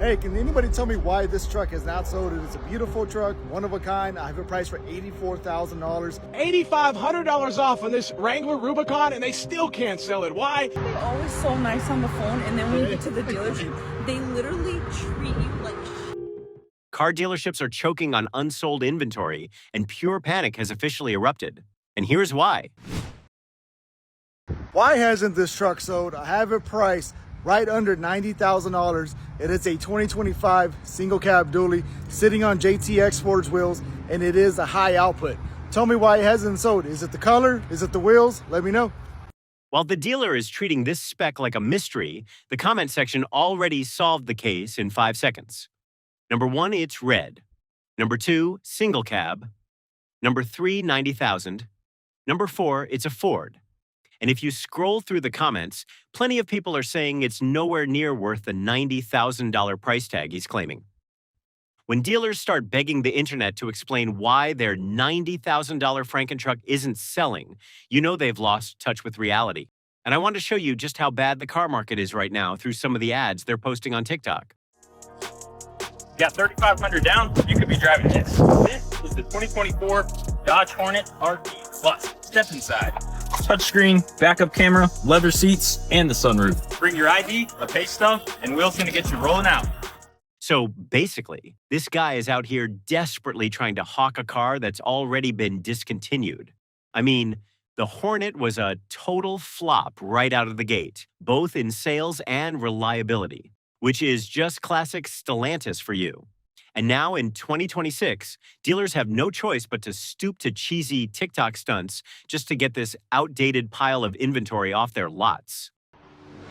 Hey, can anybody tell me why this truck is not sold? It's a beautiful truck, one of a kind. I have it priced for $84,000. $8,500 off on this Wrangler Rubicon, and they still can't sell it. Why? They're always so nice on the phone, and then when you get to the dealership, they literally treat you like Car dealerships are choking on unsold inventory, and pure panic has officially erupted. And here's why. Why hasn't this truck sold? I have it priced right under $90,000. It is a 2025 single cab dually sitting on JTX Forge wheels, and it is a high output. Tell me why it hasn't sold. Is it the color? Is it the wheels? Let me know. While the dealer is treating this spec like a mystery, the comment section already solved the case in 5 seconds. Number 1, it's red. Number 2, single cab. Number 3, 90,000. Number 4, it's a Ford. And if you scroll through the comments, plenty of people are saying it's nowhere near worth the $90,000 price tag he's claiming. When dealers start begging the internet to explain why their $90,000 Frankentruck isn't selling, you know they've lost touch with reality. And I want to show you just how bad the car market is right now through some of the ads they're posting on TikTok. You got $3,500 down, you could be driving this. This is the 2024 Dodge Hornet RT Plus. Step inside. Touchscreen, backup camera, leather seats, and the sunroof. Bring your ID, a pay stub, and Will's gonna get you rolling out. So basically, this guy is out here desperately trying to hawk a car that's already been discontinued. I mean, the Hornet was a total flop right out of the gate, both in sales and reliability, which is just classic Stellantis for you. And now in 2026, dealers have no choice but to stoop to cheesy TikTok stunts just to get this outdated pile of inventory off their lots.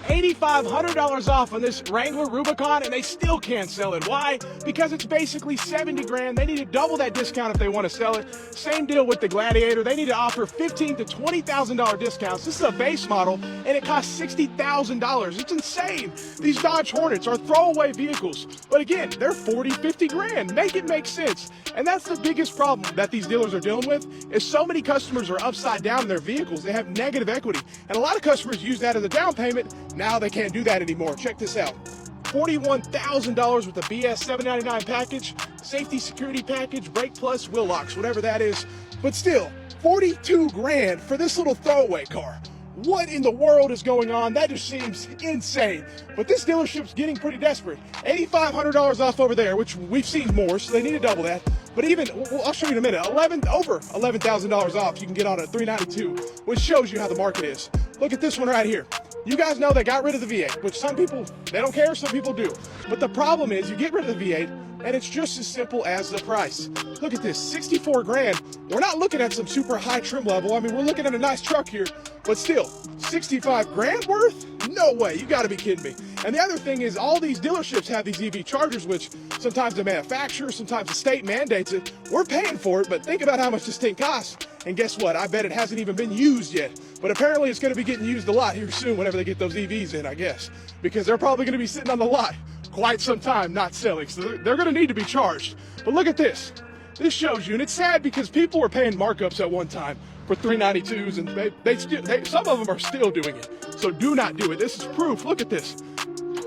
$8,500 off on this Wrangler Rubicon, and they still can't sell it. Why? Because it's basically 70 grand. They need to double that discount if they want to sell it. Same deal with the Gladiator. They need to offer $15,000 to $20,000 discounts. This is a base model, and it costs $60,000. It's insane. These Dodge Hornets are throwaway vehicles. But again, they're 40, 50 grand. Make it make sense. And that's the biggest problem that these dealers are dealing with, is so many customers are upside down in their vehicles. They have negative equity. And a lot of customers use that as a down payment. Now they can't do that anymore. Check this out. $41,000 with a BS 799 package, safety security package, brake plus, wheel locks, whatever that is. But still, 42 grand for this little throwaway car. What in the world is going on? That just seems insane. But this dealership's getting pretty desperate. $8,500 off over there, which we've seen more, so they need to double that. But even, well, I'll show you in a minute, over $11,000 off you can get on a 392, which shows you how the market is. Look at this one right here. You guys know they got rid of the V8, which some people, they don't care, some people do. But the problem is you get rid of the V8 and it's just as simple as the price. Look at this, 64 grand. We're not looking at some super high trim level. I mean, we're looking at a nice truck here, but still, 65 grand worth? No way, you gotta be kidding me. And the other thing is all these dealerships have these EV chargers, which sometimes the manufacturer, sometimes the state mandates it. We're paying for it, but think about how much this thing costs. And guess what? I bet it hasn't even been used yet. But apparently it's gonna be getting used a lot here soon whenever they get those EVs in, I guess. Because they're probably gonna be sitting on the lot quite some time not selling. So they're gonna need to be charged. But look at this. This shows you, and it's sad because people were paying markups at one time for 392s, and some of them are still doing it. So do not do it. This is proof. Look at this.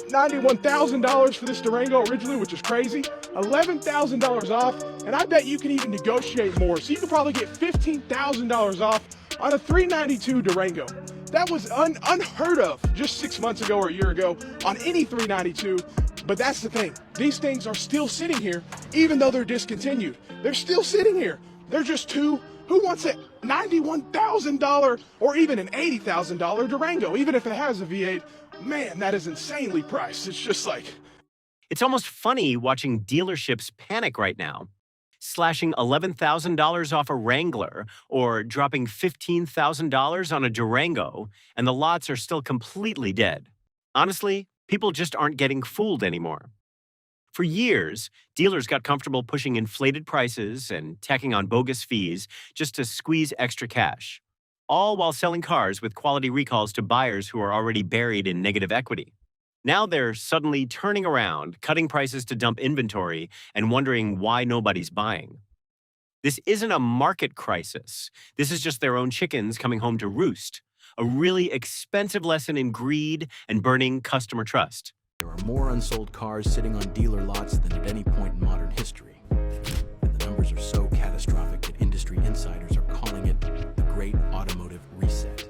$91,000 for this Durango originally, which is crazy. $11,000 off, and I bet you can even negotiate more. So you could probably get $15,000 off on a 392 Durango. That was unheard of just 6 months ago or a year ago on any 392. But that's the thing. These things are still sitting here, even though they're discontinued. They're still sitting here. They're just who wants a $91,000 or even an $80,000 Durango, even if it has a V8? Man, that is insanely priced. It's just like... It's almost funny watching dealerships panic right now, slashing $11,000 off a Wrangler or dropping $15,000 on a Durango, and the lots are still completely dead. Honestly, people just aren't getting fooled anymore. For years, dealers got comfortable pushing inflated prices and tacking on bogus fees just to squeeze extra cash, all while selling cars with quality recalls to buyers who are already buried in negative equity. Now they're suddenly turning around, cutting prices to dump inventory, and wondering why nobody's buying. This isn't a market crisis. This is just their own chickens coming home to roost. A really expensive lesson in greed and burning customer trust. There are more unsold cars sitting on dealer lots than at any point in modern history. And the numbers are so catastrophic that industry insiders are calling it the Great Automotive Reset.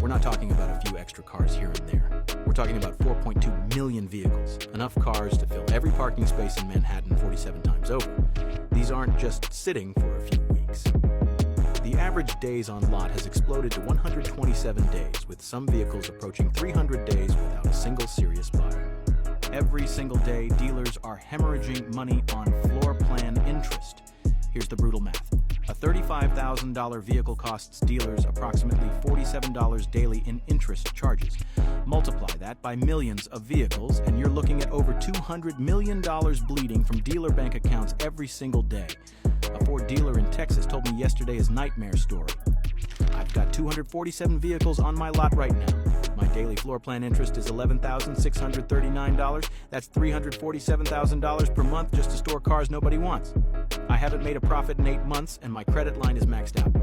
We're not talking about a few extra cars here and there. We're talking about 4.2 million vehicles, enough cars to fill every parking space in Manhattan 47 times over. These aren't just sitting for a few weeks. The average days on lot has exploded to 127 days, with some vehicles approaching 300 days without a single serious buyer. Every single day, dealers are hemorrhaging money on floor plan interest. Here's the brutal math. A $35,000 vehicle costs dealers approximately $47 daily in interest charges. Multiply that by millions of vehicles, and you're looking at over $200 million bleeding from dealer bank accounts every single day. A Ford dealer in Texas told me yesterday his nightmare story. I've got 247 vehicles on my lot right now. My daily floor plan interest is $11,639. That's $347,000 per month just to store cars nobody wants. I haven't made a profit in 8 months, and my credit line is maxed out.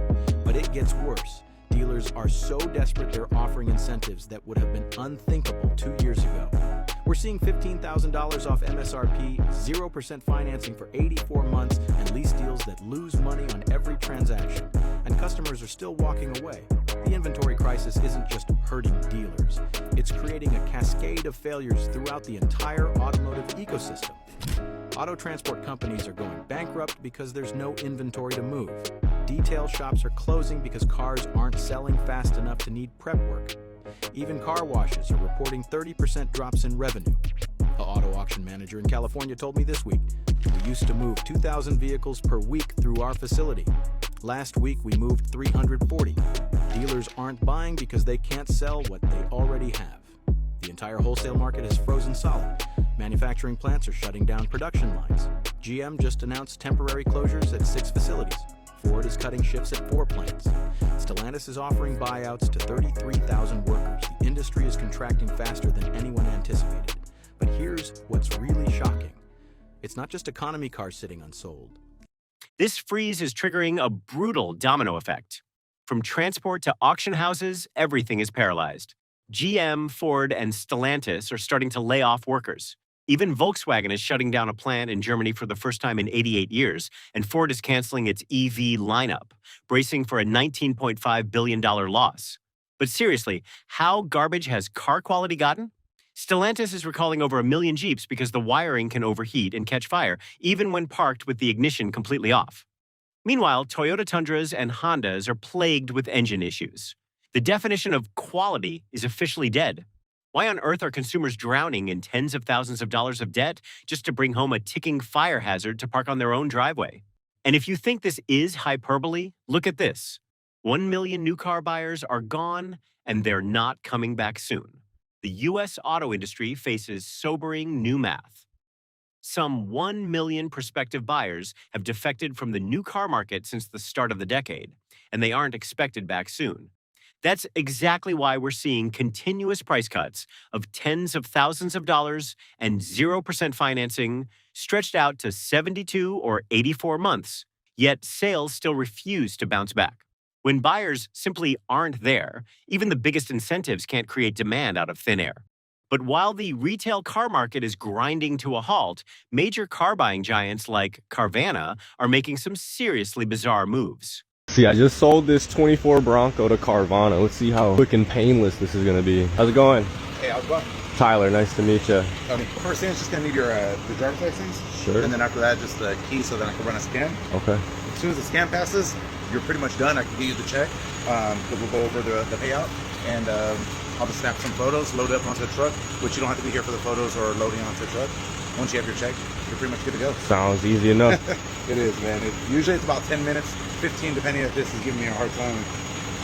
But it gets worse. Dealers are so desperate they're offering incentives that would have been unthinkable 2 years ago. We're seeing $15,000 off MSRP, 0% financing for 84 months, and lease deals that lose money on every transaction. And customers are still walking away. The inventory crisis isn't just hurting dealers. It's creating a cascade of failures throughout the entire automotive ecosystem. Auto transport companies are going bankrupt because there's no inventory to move. Detail shops are closing because cars aren't selling fast enough to need prep work. Even car washes are reporting 30% drops in revenue. An auto auction manager in California told me this week, we used to move 2,000 vehicles per week through our facility. Last week, we moved 340. Dealers aren't buying because they can't sell what they already have. The entire wholesale market is frozen solid. Manufacturing plants are shutting down production lines. GM just announced temporary closures at 6 facilities. Ford is cutting shifts at 4 plants. Stellantis is offering buyouts to 33,000 workers. The industry is contracting faster than anyone anticipated. But here's what's really shocking. It's not just economy cars sitting unsold. This freeze is triggering a brutal domino effect. From transport to auction houses, everything is paralyzed. GM, Ford, and Stellantis are starting to lay off workers. Even Volkswagen is shutting down a plant in Germany for the first time in 88 years, and Ford is canceling its EV lineup, bracing for a $19.5 billion loss. But seriously, how garbage has car quality gotten? Stellantis is recalling over 1 million Jeeps because the wiring can overheat and catch fire, even when parked with the ignition completely off. Meanwhile, Toyota Tundras and Hondas are plagued with engine issues. The definition of quality is officially dead. Why on earth are consumers drowning in tens of thousands of dollars of debt just to bring home a ticking fire hazard to park on their own driveway? And if you think this is hyperbole, look at this. 1 million new car buyers are gone, and they're not coming back soon. The U.S. auto industry faces sobering new math. Some 1 million prospective buyers have defected from the new car market since the start of the decade, and they aren't expected back soon. That's exactly why we're seeing continuous price cuts of tens of thousands of dollars and 0% financing stretched out to 72 or 84 months, yet sales still refuse to bounce back. When buyers simply aren't there, even the biggest incentives can't create demand out of thin air. But while the retail car market is grinding to a halt, major car buying giants like Carvana are making some seriously bizarre moves. See, I just sold this 24 Bronco to Carvana. Let's see how quick and painless this is going to be. How's it going? Hey, how's it going? Tyler, nice to meet you. First thing is just gonna need your the driver's license. Sure. And then after that, just the key so that I can run a scan. Okay. As soon as the scan passes, you're pretty much done. I can give you the check. We'll go over the payout, and I'll just snap some photos, load it up onto the truck, which you don't have to be here for the photos or loading onto the truck. Once you have your check, you're pretty much good to go. Sounds easy enough. It is, man. Usually it's about 10 minutes, 15, depending if this is giving me a hard time.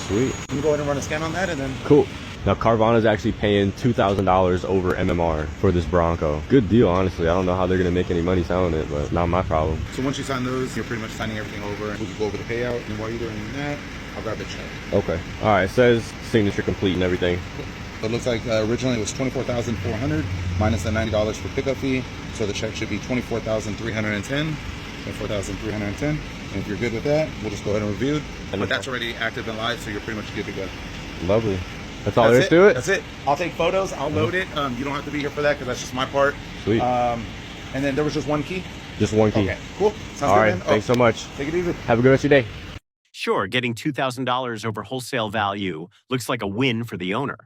Sweet. You can go ahead and run a scan on that, and then... Cool. Now, Carvana's actually paying $2,000 over MMR for this Bronco. Good deal, honestly. I don't know how they're going to make any money selling it, but not my problem. So once you sign those, you're pretty much signing everything over, and we can go over the payout, and while you're doing that, I'll grab the check. Okay. All right. It says signature complete and everything. It looks like originally it was $24,400 minus the $90 for pickup fee. So the check should be $24,310. $24,310. And if you're good with that, we'll just go ahead and review it. But that's already active and live, so you're pretty much good to go. Lovely. That's all there is to it? That's it. I'll take photos. I'll load it. You don't have to be here for that because that's just my part. Sweet. And then there was just one key? Just one key. Okay, cool. Sounds all good, right, man. thanks so much. Take it easy. Have a good rest of your day. Sure, getting $2,000 over wholesale value looks like a win for the owner.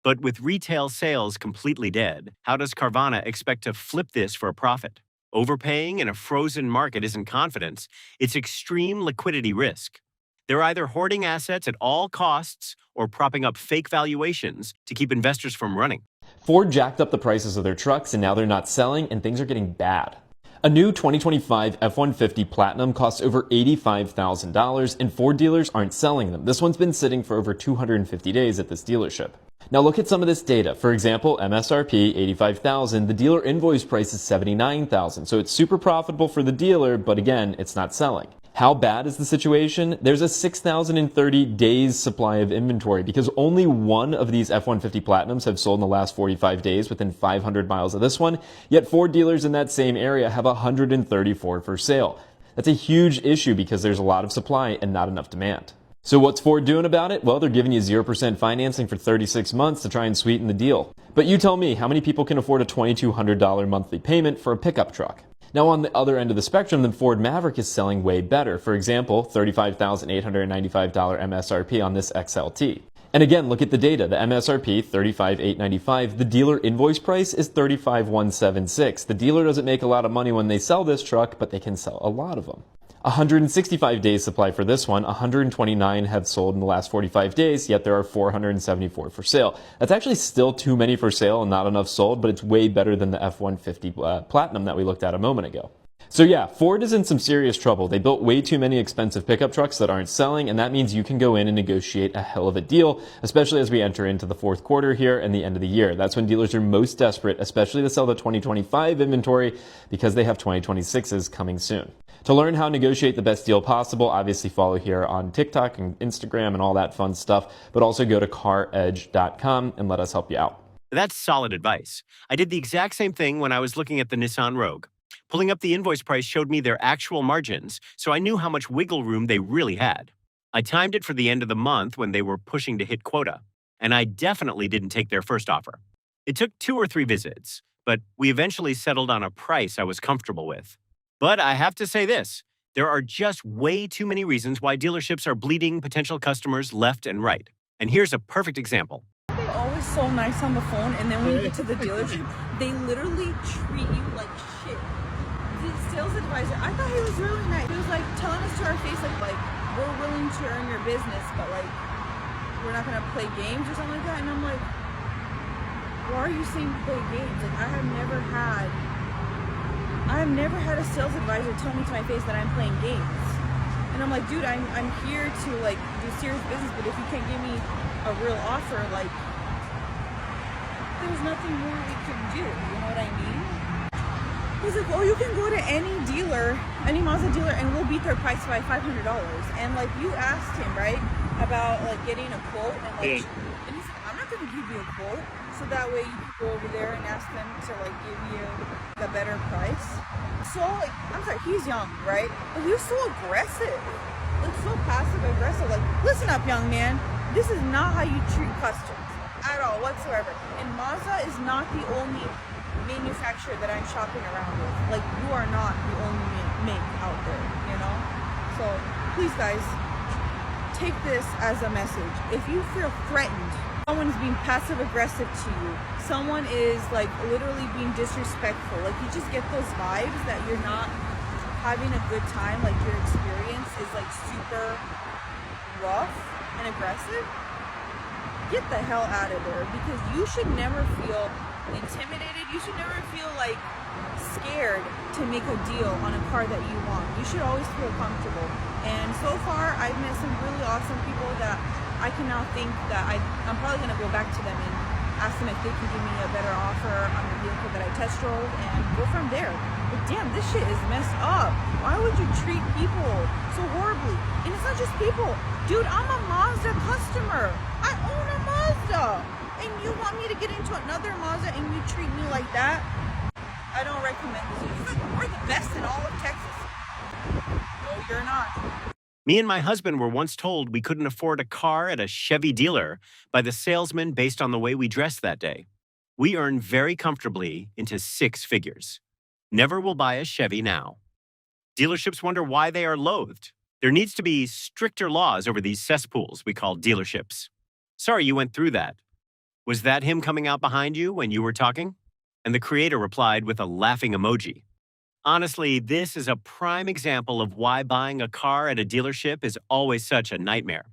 But with retail sales completely dead, how does Carvana expect to flip this for a profit? Overpaying in a frozen market isn't confidence, it's extreme liquidity risk. They're either hoarding assets at all costs or propping up fake valuations to keep investors from running. Ford jacked up the prices of their trucks and now they're not selling and things are getting bad. A new 2025 F-150 Platinum costs over $85,000 and Ford dealers aren't selling them. This one's been sitting for over 250 days at this dealership. Now look at some of this data. For example, MSRP $85,000, the dealer invoice price is $79,000. So it's super profitable for the dealer, but again, it's not selling. How bad is the situation? There's a 6,030 days supply of inventory because only one of these F-150 Platinums have sold in the last 45 days within 500 miles of this one, yet Ford dealers in that same area have 134 for sale. That's a huge issue because there's a lot of supply and not enough demand. So what's Ford doing about it? Well, they're giving you 0% financing for 36 months to try and sweeten the deal. But you tell me, how many people can afford a $2,200 monthly payment for a pickup truck? Now, on the other end of the spectrum, the Ford Maverick is selling way better. For example, $35,895 MSRP on this XLT. And again, look at the data. The MSRP, $35,895. The dealer invoice price is $35,176. The dealer doesn't make a lot of money when they sell this truck, but they can sell a lot of them. 165 days supply for this one. 129 have sold in the last 45 days, yet there are 474 for sale. That's actually still too many for sale and not enough sold, but it's way better than the F-150 Platinum that we looked at a moment ago. So yeah, Ford is in some serious trouble. They built way too many expensive pickup trucks that aren't selling, and that means you can go in and negotiate a hell of a deal, especially as we enter into the fourth quarter here and the end of the year. That's when dealers are most desperate, especially to sell the 2025 inventory because they have 2026s coming soon. To learn how to negotiate the best deal possible, obviously follow here on TikTok and Instagram and all that fun stuff, but also go to caredge.com and let us help you out. That's solid advice. I did the exact same thing when I was looking at the Nissan Rogue. Pulling up the invoice price showed me their actual margins, so I knew how much wiggle room they really had. I timed it for the end of the month when they were pushing to hit quota, and I definitely didn't take their first offer. It took 2 or 3 visits, but we eventually settled on a price I was comfortable with. But I have to say this, there are just way too many reasons why dealerships are bleeding potential customers left and right. And here's a perfect example. They're always so nice on the phone, and then when you get to the dealership, they literally treat you like shit. The sales advisor, I thought he was really nice. He was like telling us to our face, like we're willing to earn your business, but like we're not gonna play games or something like that. And I'm like, why are you saying play games? Like I have never had a sales advisor tell me to my face that I'm playing games. And I'm like, dude, I'm here to like do serious business, but if you can't give me a real offer, like there's nothing more we can do. You know what I mean? He's like, oh, you can go to any dealer, any Mazda dealer, and we'll beat their price by $500. And like you asked him, right, about like getting a quote, and like, and he's like, I'm not gonna give you a quote, so that way you can go over there and ask them to like give you a better price. So like, I'm sorry, he's young, right? But he was so aggressive, like so passive aggressive. Like, listen up, young man, this is not how you treat customers at all whatsoever. And Mazda is not the only manufacturer that I'm shopping around with. Like, you are not the only make out there, you know? So please guys, take this as a message. If you feel threatened, someone is being passive aggressive to you, someone is like literally being disrespectful, like you just get those vibes that you're not having a good time, like your experience is like super rough and aggressive, get the hell out of there, because you should never feel intimidated. You should never feel like scared to make a deal on a car that you want. You should always feel comfortable. And so far I've met some really awesome people that I can now think that I'm probably going to go back to them and ask them if they can give me a better offer on the vehicle that I test drove and go from there. But damn, this shit is messed up. Why would you treat people so horribly? And it's not just people. Dude, I'm a Mazda customer. I own a Mazda. And you want me to get into another Mazda and you treat me like that? I don't recommend this. We're the best in all of Texas. No, you're not. Me and my husband were once told we couldn't afford a car at a Chevy dealer by the salesman based on the way we dressed that day. We earn very comfortably into six figures. Never will buy a Chevy now. Dealerships wonder why they are loathed. There needs to be stricter laws over these cesspools we call dealerships. Sorry you went through that. Was that him coming out behind you when you were talking? And the creator replied with a laughing emoji. Honestly, this is a prime example of why buying a car at a dealership is always such a nightmare.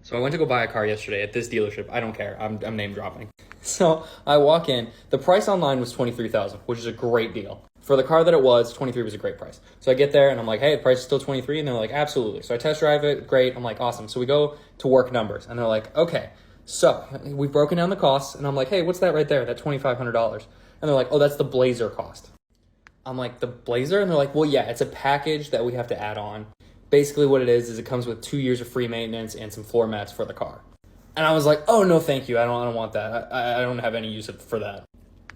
So I went to go buy a car yesterday at this dealership. I don't care. I'm name dropping. So I walk in. The price online was $23,000, which is a great deal. For the car that it was, $23 was a great price. So I get there and I'm like, hey, the price is still $23, and they're like, absolutely. So I test drive it. Great. I'm like, awesome. So we go to work numbers, and they're like, okay. So we've broken down the costs, and I'm like, hey, what's that right there? That $2,500. And they're like, oh, that's the Blazer cost. I'm like, the Blazer? And they're like, well, yeah, it's a package that we have to add on. Basically what it is it comes with 2 years of free maintenance and some floor mats for the car. And I was like, oh, no, thank you. I don't want that. I don't have any use for that.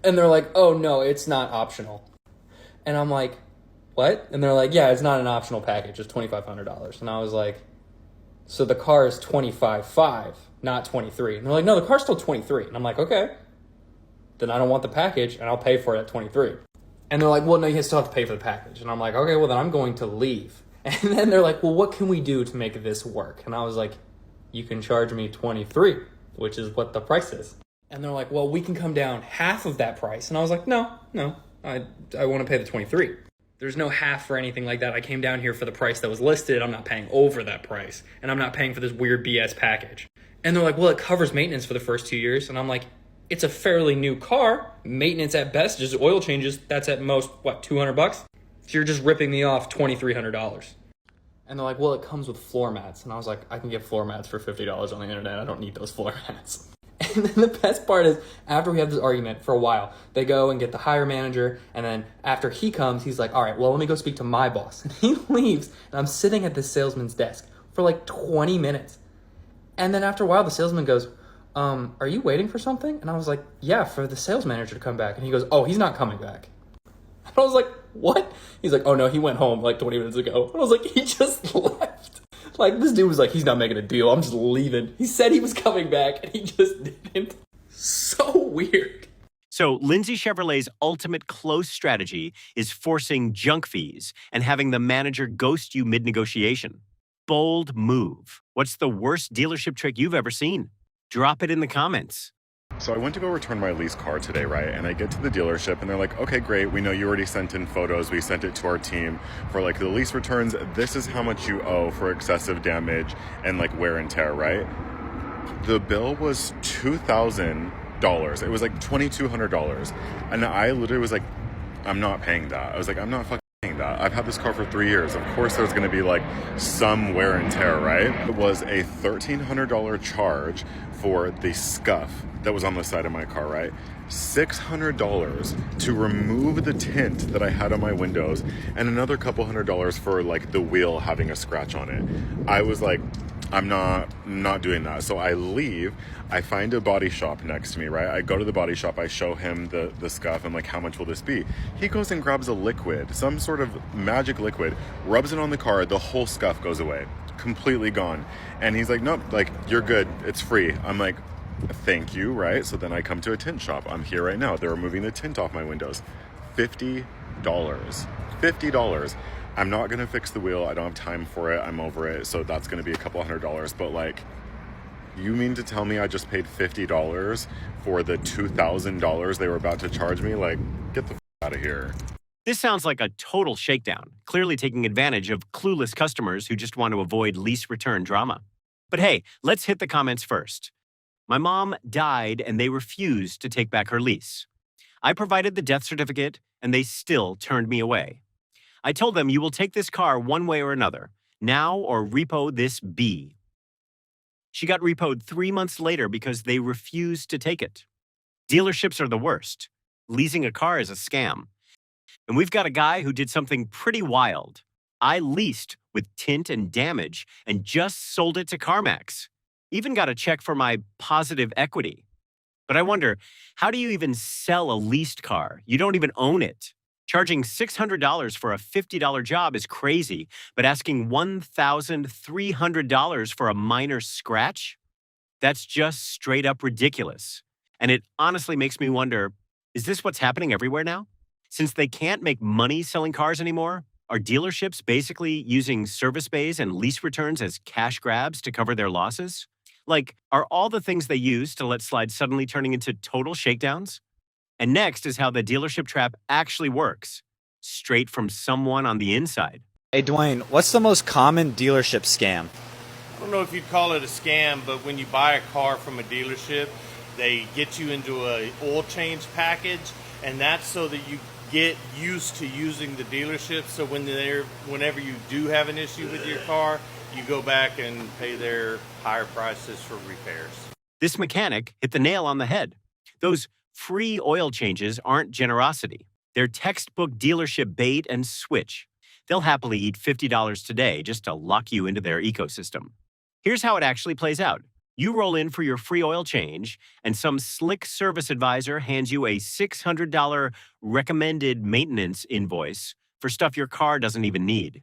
And they're like, oh, no, it's not optional. And I'm like, what? And they're like, yeah, it's not an optional package. It's $2,500. And I was like, so the car is $25,500, not $23,000. And they're like, no, the car's still $23,000. And I'm like, okay, then I don't want the package, and I'll pay for it at $23,000. And they're like, well, no, you still have to pay for the package. And I'm like, okay, well, then I'm going to leave. And then they're like, well, what can we do to make this work? And I was like, you can charge me $23,000, which is what the price is. And they're like, well, we can come down half of that price. And I was like, no, I want to pay the $23,000. There's no half or anything like that. I came down here for the price that was listed. I'm not paying over that price. And I'm not paying for this weird BS package. And they're like, well, it covers maintenance for the first 2 years. And I'm like, it's a fairly new car. Maintenance at best, just oil changes. That's at most, what, $200? So you're just ripping me off $2,300. And they're like, well, it comes with floor mats. And I was like, I can get floor mats for $50 on the internet. I don't need those floor mats. And then the best part is, after we have this argument for a while, they go and get the hire manager. And then after he comes, he's like, all right, well, let me go speak to my boss. And he leaves. And I'm sitting at this salesman's desk for like 20 minutes. And then after a while, the salesman goes, are you waiting for something? And I was like, yeah, for the sales manager to come back. And he goes, oh, he's not coming back. And I was like, what? He's like, oh no, he went home like 20 minutes ago. And I was like, he just left. Like, this dude was like, he's not making a deal. I'm just leaving. He said he was coming back and he just didn't. So weird. So Lindsay Chevrolet's ultimate close strategy is forcing junk fees and having the manager ghost you mid-negotiation. Bold move. What's the worst dealership trick you've ever seen? Drop it in the comments. So I went to go return my leased car today, right? And I get to the dealership and they're like, okay, great. We know you already sent in photos. We sent it to our team for like the lease returns. This is how much you owe for excessive damage and like wear and tear, right? The bill was $2,000. It was like $2,200. And I literally was like, I'm not paying that. I was like, I'm not fucking paying that. I've had this car for 3 years. Of course there's going to be like some wear and tear, right? It was a $1,300 charge for the scuff that was on the side of my car, right? $600 to remove the tint that I had on my windows, and another couple $100 for like the wheel having a scratch on it. I was like, I'm not doing that. So I leave. I find a body shop next to me, right? I go to the body shop. I show him the scuff. I'm like, how much will this be? He goes and grabs a liquid, some sort of magic liquid, rubs it on the car. The whole scuff goes away, completely gone. And he's like, nope, like, you're good. It's free. I'm like, thank you, right? So then I come to a tint shop. I'm here right now. They're removing the tint off my windows. $50. $50. I'm not going to fix the wheel. I don't have time for it. I'm over it. So that's going to be a couple $100. But like, you mean to tell me I just paid $50 for the $2,000 they were about to charge me? Like, get the out of here. This sounds like a total shakedown, clearly taking advantage of clueless customers who just want to avoid lease return drama. But hey, let's hit the comments first. My mom died and they refused to take back her lease. I provided the death certificate and they still turned me away. I told them you will take this car one way or another, now or repo this B. She got repoed 3 months later because they refused to take it. Dealerships are the worst. Leasing a car is a scam. And we've got a guy who did something pretty wild. I leased with tint and damage and just sold it to CarMax. Even got a check for my positive equity. But I wonder, how do you even sell a leased car? You don't even own it. Charging $600 for a $50 job is crazy, but asking $1,300 for a minor scratch? That's just straight up ridiculous. And it honestly makes me wonder, is this what's happening everywhere now? Since they can't make money selling cars anymore, are dealerships basically using service bays and lease returns as cash grabs to cover their losses? Like, are all the things they use to let slide suddenly turning into total shakedowns? And next is how the dealership trap actually works, straight from someone on the inside. Hey Dwayne, what's the most common dealership scam? I don't know if you'd call it a scam, but when you buy a car from a dealership, they get you into a oil change package, and that's so that you get used to using the dealership. So whenever you do have an issue with your car, you go back and pay their higher prices for repairs. This mechanic hit the nail on the head. Those free oil changes aren't generosity. They're textbook dealership bait and switch. They'll happily eat $50 today just to lock you into their ecosystem. Here's how it actually plays out. You roll in for your free oil change, and some slick service advisor hands you a $600 recommended maintenance invoice for stuff your car doesn't even need.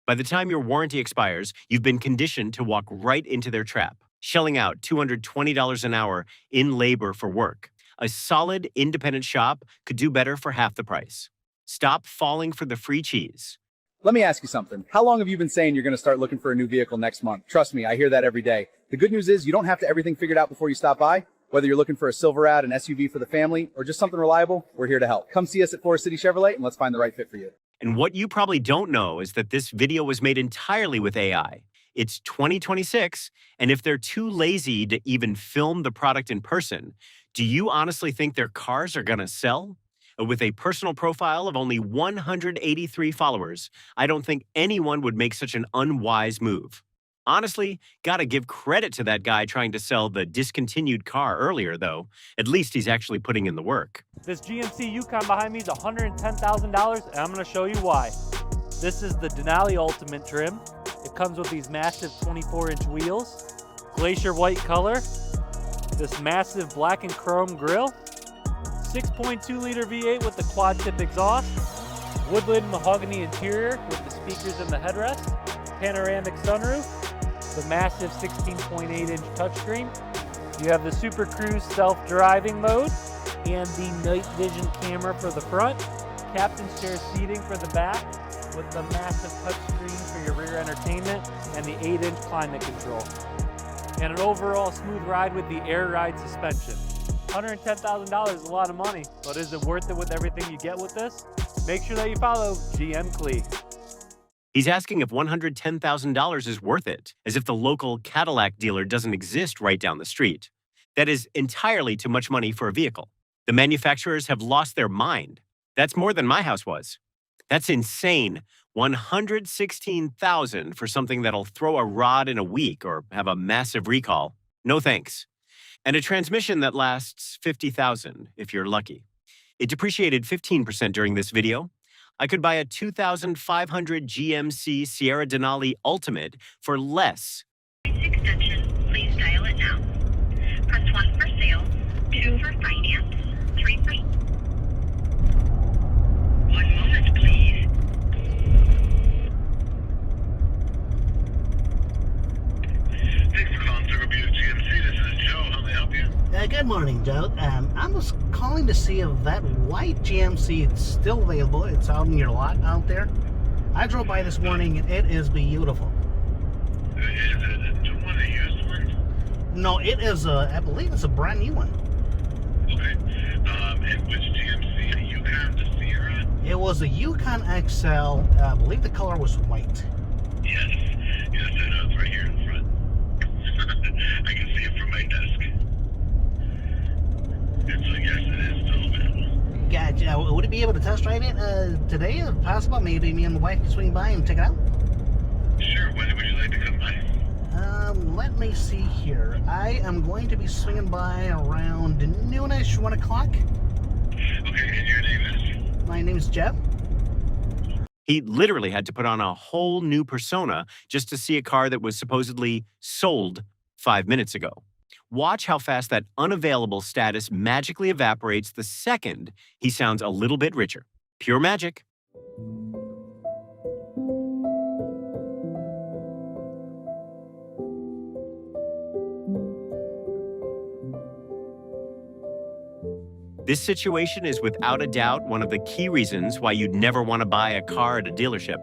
By the time your warranty expires, you've been conditioned to walk right into their trap, shelling out $220 an hour in labor for work. A solid, independent shop could do better for half the price. Stop falling for the free cheese. Let me ask you something. How long have you been saying you're going to start looking for a new vehicle next month? Trust me, I hear that every day. The good news is you don't have to have everything figured out before you stop by. Whether you're looking for a Silverado, an SUV for the family, or just something reliable, we're here to help. Come see us at Forest City Chevrolet and let's find the right fit for you. And what you probably don't know is that this video was made entirely with AI. It's 2026, and if they're too lazy to even film the product in person, do you honestly think their cars are going to sell? With a personal profile of only 183 followers, I don't think anyone would make such an unwise move. Honestly, gotta give credit to that guy trying to sell the discontinued car earlier, though. At least he's actually putting in the work. This GMC Yukon behind me is $110,000, and I'm going to show you why. This is the Denali Ultimate trim. It comes with these massive 24-inch wheels, glacier white color, this massive black and chrome grille, 6.2-liter V8 with the quad-tip exhaust, woodland mahogany interior with the speakers and the headrest, panoramic sunroof, the massive 16.8-inch touchscreen. You have the Super Cruise self-driving mode and the night vision camera for the front, captain's chair seating for the back with the massive touchscreen for your rear entertainment and the 8-inch climate control. And an overall smooth ride with the air ride suspension. $110,000 is a lot of money, but is it worth it with everything you get with this? Make sure that you follow GM Clee. He's asking if $110,000 is worth it, as if the local Cadillac dealer doesn't exist right down the street. That is entirely too much money for a vehicle. The manufacturers have lost their mind. That's more than my house was. That's insane. $116,000 for something that'll throw a rod in a week or have a massive recall. No thanks. And a transmission that lasts $50,000 if you're lucky. It depreciated 15% during this video. I could buy a 2,500 GMC Sierra Denali Ultimate for less. Extension, please dial it now. Press 1 for sale, 2 for finance, 3 for... 1 moment, please. Thanks for calling Circle View GMC. This is Joe. How may I help you? Good morning, Joe. I was calling to see if that white GMC is still available. It's out in your lot out there. I drove by this morning and it is beautiful. Is it one of the used ones? No, it is I believe it's a brand new one. Okay. And which GMC? A Yukon, the Sierra? It was a Yukon XL. I believe the color was white. Yes. Yes, I know. It's right here in front. I can see it from my desk. And so, yes, it is still available. Gotcha. Would it be able to test drive it today if possible? Maybe me and the wife can swing by and check it out? Sure. When would you like to come by? Let me see here. I am going to be swinging by around noonish, 1 o'clock. Okay, and your name is? My name is Jeff. He literally had to put on a whole new persona just to see a car that was supposedly sold 5 minutes ago. Watch how fast that unavailable status magically evaporates the second he sounds a little bit richer. Pure magic. This situation is without a doubt one of the key reasons why you'd never want to buy a car at a dealership.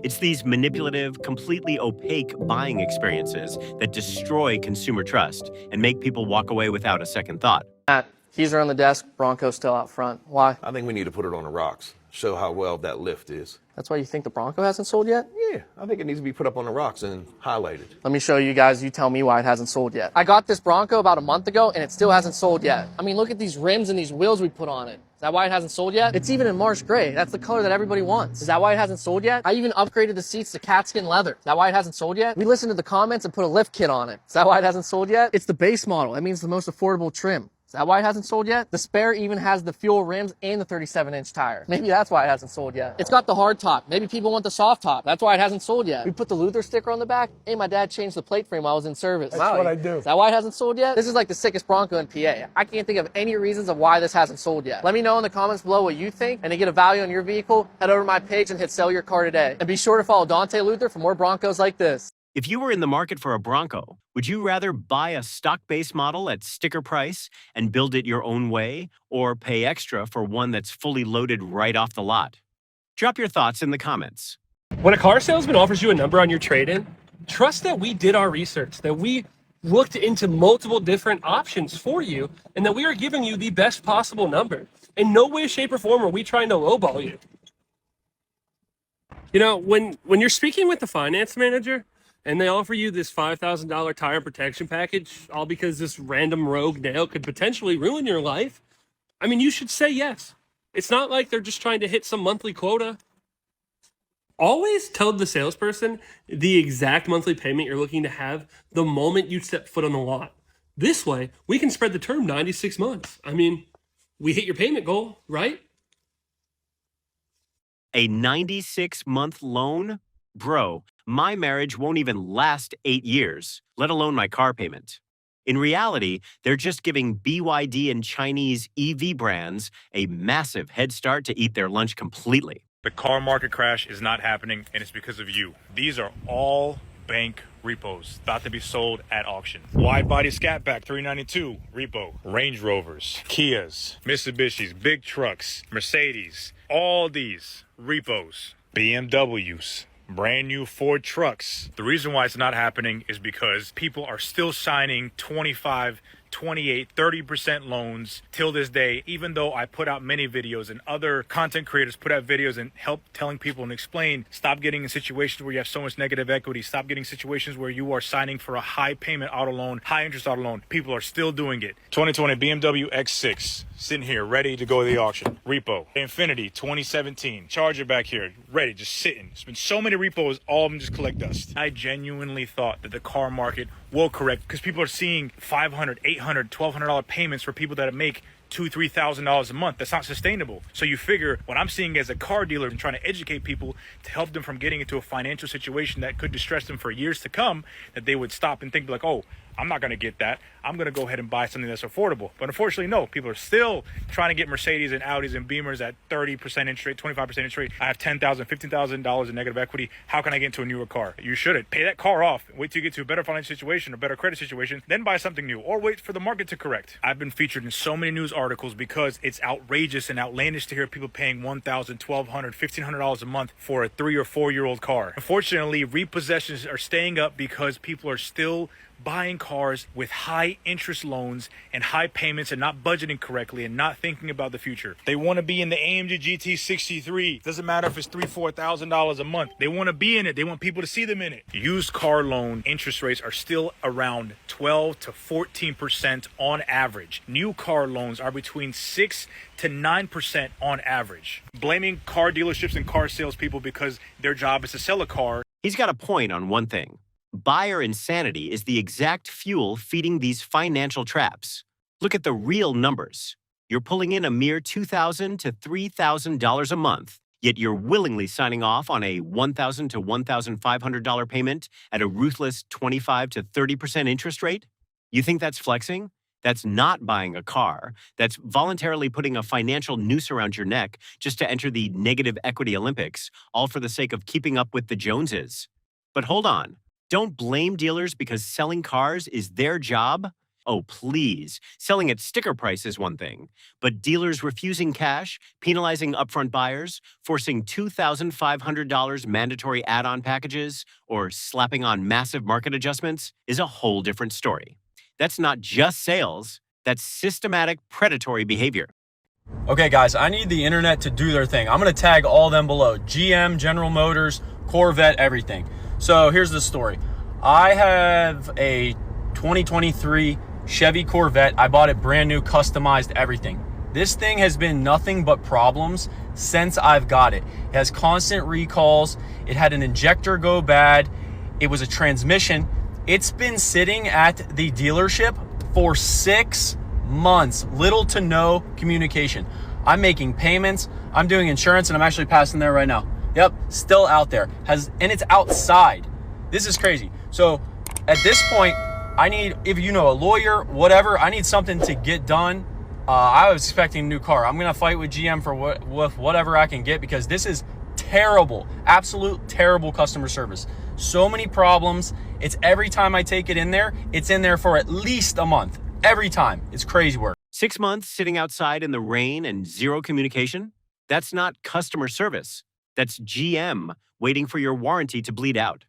It's these manipulative, completely opaque buying experiences that destroy consumer trust and make people walk away without a second thought. Matt, keys are on the desk, Bronco's still out front. Why? I think we need to put it on the rocks, show how well that lift is. That's why you think the Bronco hasn't sold yet? Yeah, I think it needs to be put up on the rocks and highlighted. Let me show you guys, you tell me why it hasn't sold yet. I got this Bronco about a month ago and it still hasn't sold yet. I mean, look at these rims and these wheels we put on it. Is that why it hasn't sold yet? It's even in Marsh Gray. That's the color that everybody wants. Is that why it hasn't sold yet? I even upgraded the seats to catskin leather. Is that why it hasn't sold yet? We listened to the comments and put a lift kit on it. Is that why it hasn't sold yet? It's the base model. That means the most affordable trim. Is that why it hasn't sold yet? The spare even has the fuel rims and the 37-inch tire. Maybe that's why it hasn't sold yet. It's got the hard top. Maybe people want the soft top. That's why it hasn't sold yet. We put the Luther sticker on the back. Hey, my dad changed the plate frame while I was in service. That's what I do. Is that why it hasn't sold yet? This is like the sickest Bronco in PA. I can't think of any reasons of why this hasn't sold yet. Let me know in the comments below what you think, and to get a value on your vehicle, head over to my page and hit sell your car today. And be sure to follow Dante Luther for more Broncos like this. If you were in the market for a Bronco, would you rather buy a stock-based model at sticker price and build it your own way, or pay extra for one that's fully loaded right off the lot? Drop your thoughts in the comments. When a car salesman offers you a number on your trade-in, trust that we did our research, that we looked into multiple different options for you, and that we are giving you the best possible number. In no way, shape, or form are we trying to lowball you. You know, when you're speaking with the finance manager, and they offer you this $5,000 tire protection package, all because this random rogue nail could potentially ruin your life, I mean, you should say yes. It's not like they're just trying to hit some monthly quota. Always tell the salesperson the exact monthly payment you're looking to have the moment you step foot on the lot. This way, we can spread the term 96 months. I mean, we hit your payment goal, right? A 96-month loan? Bro, my marriage won't even last 8 years, let alone my car payment. In reality, they're just giving BYD and Chinese EV brands a massive head start to eat their lunch completely. The car market crash is not happening, and it's because of you. These are all bank repos thought to be sold at auction. Wide body Scat Pack 392 repo. Range Rovers, Kias, Mitsubishis, big trucks, Mercedes, all these repos. BMWs, brand new Ford trucks. The reason why it's not happening is because people are still signing 25, 28, 30% loans till this day, even though I put out many videos and other content creators put out videos and help telling people and explain, stop getting in situations where you have so much negative equity, stop getting situations where you are signing for a high payment auto loan, high interest auto loan. People are still doing it. 2020 BMW X6, sitting here ready to go to the auction. Repo. Infinity 2017, Charger back here, ready, just sitting. There's been so many repos, all of them just collect dust. I genuinely thought that the car market will correct because people are seeing $500, $800, $1,200 payments for people that make $2,000, $3,000 a month. That's not sustainable. So you figure what I'm seeing as a car dealer and trying to educate people to help them from getting into a financial situation that could distress them for years to come, that they would stop and think like, oh, I'm not going to get that. I'm going to go ahead and buy something that's affordable. But unfortunately, no. People are still trying to get Mercedes and Audis and Beamers at 30% interest rate, 25% interest rate. I have $10,000, $15,000 in negative equity. How can I get into a newer car? You shouldn't. Pay that car off. Wait till you get to a better financial situation or better credit situation. Then buy something new. Or wait for the market to correct. I've been featured in so many news articles because it's outrageous and outlandish to hear people paying $1,000, $1,200, $1,500 a month for a 3 or 4 year old car. Unfortunately, repossessions are staying up because people are still buying cars with high interest loans and high payments and not budgeting correctly and not thinking about the future. They want to be in the AMG GT63. Doesn't matter if it's $3,000, $4,000 a month. They want to be in it. They want people to see them in it. Used car loan interest rates are still around 12 to 14% on average. New car loans are between 6 to 9% on average. Blaming car dealerships and car salespeople because their job is to sell a car. He's got a point on one thing. Buyer insanity is the exact fuel feeding these financial traps. Look at the real numbers. You're pulling in a mere $2,000 to $3,000 a month, yet you're willingly signing off on a $1,000 to $1,500 payment at a ruthless 25 to 30% interest rate? You think that's flexing? That's not buying a car. That's voluntarily putting a financial noose around your neck just to enter the negative equity Olympics, all for the sake of keeping up with the Joneses. But hold on. Don't blame dealers because selling cars is their job. Oh, please. Selling at sticker price is one thing, but dealers refusing cash, penalizing upfront buyers, forcing $2,500 mandatory add-on packages, or slapping on massive market adjustments is a whole different story. That's not just sales, that's systematic predatory behavior. Okay, guys, I need the internet to do their thing. I'm going to tag all them below. GM, General Motors, Corvette, everything. So here's the story. I have a 2023 Chevy Corvette. I bought it brand new, customized, everything. This thing has been nothing but problems since I've got it. It has constant recalls. It had an injector go bad. It was a transmission. It's been sitting at the dealership for 6 months. Little to no communication. I'm making payments. I'm doing insurance, and I'm actually passing there right now. Yep, still out there. And it's outside. This is crazy. So at this point, I need, if you know, a lawyer, whatever, I need something to get done. I was expecting a new car. I'm going to fight with GM for whatever I can get, because this is terrible, absolute terrible customer service. So many problems. It's every time I take it in there, it's in there for at least a month. Every time. It's crazy work. 6 months sitting outside in the rain and zero communication? That's not customer service. That's GM waiting for your warranty to bleed out.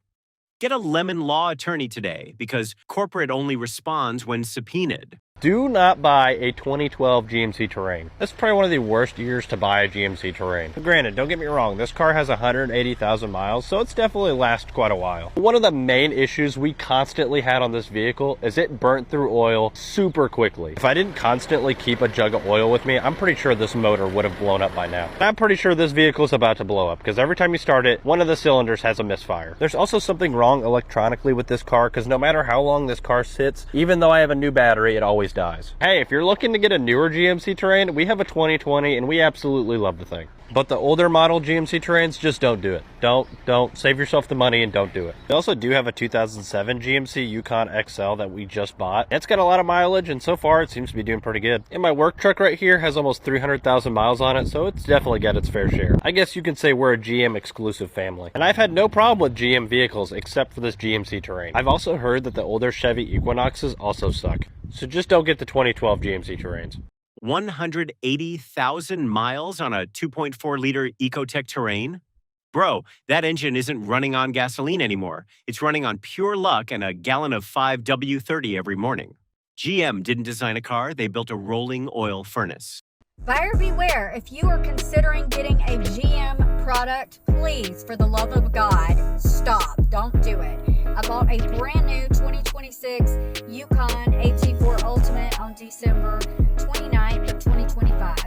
Get a lemon law attorney today, because corporate only responds when subpoenaed. Do not buy a 2012 GMC Terrain. That's probably one of the worst years to buy a GMC Terrain. Granted, don't get me wrong, this car has 180,000 miles, so it's definitely lasted quite a while. One of the main issues we constantly had on this vehicle is it burnt through oil super quickly. If I didn't constantly keep a jug of oil with me, I'm pretty sure this motor would have blown up by now. I'm pretty sure this vehicle is about to blow up, because every time you start it, one of the cylinders has a misfire. There's also something wrong electronically with this car, because no matter how long this car sits, even though I have a new battery, it always dies. Hey, if you're looking to get a newer GMC Terrain, we have a 2020 and we absolutely love the thing. But the older model GMC Terrains, just don't do it. Don't. Save yourself the money and don't do it. We also do have a 2007 GMC Yukon XL that we just bought. It's got a lot of mileage, and so far it seems to be doing pretty good. And my work truck right here has almost 300,000 miles on it, so it's definitely got its fair share. I guess you can say we're a GM exclusive family. And I've had no problem with GM vehicles except for this GMC Terrain. I've also heard that the older Chevy Equinoxes also suck. So just don't get the 2012 GMC Terrains. 180,000 miles on a 2.4-liter Ecotec Terrain? Bro, that engine isn't running on gasoline anymore. It's running on pure luck and a gallon of 5W30 every morning. GM didn't design a car, they built a rolling oil furnace. Buyer beware, if you are considering getting a GM product, please, for the love of God, stop. Don't do it. I bought a brand new 2026 Yukon AT4 Ultimate on December 29th of 2025.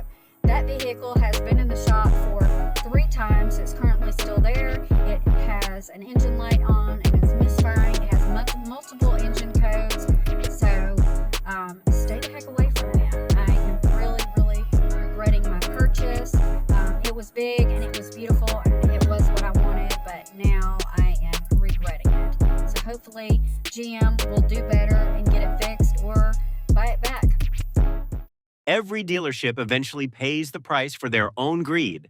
That vehicle has been in the shop for 3 times. It's currently still there. It has an engine light on and is misfiring. It has multiple engine codes. So stay the heck away from that. I am really, really regretting my purchase. It was big and it was beautiful. It was what I wanted, but now I am regretting it. So hopefully GM will do better and get it fixed or buy it back. Every dealership eventually pays the price for their own greed.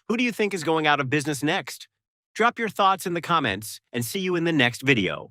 Who do you think is going out of business next? Drop your thoughts in the comments and see you in the next video.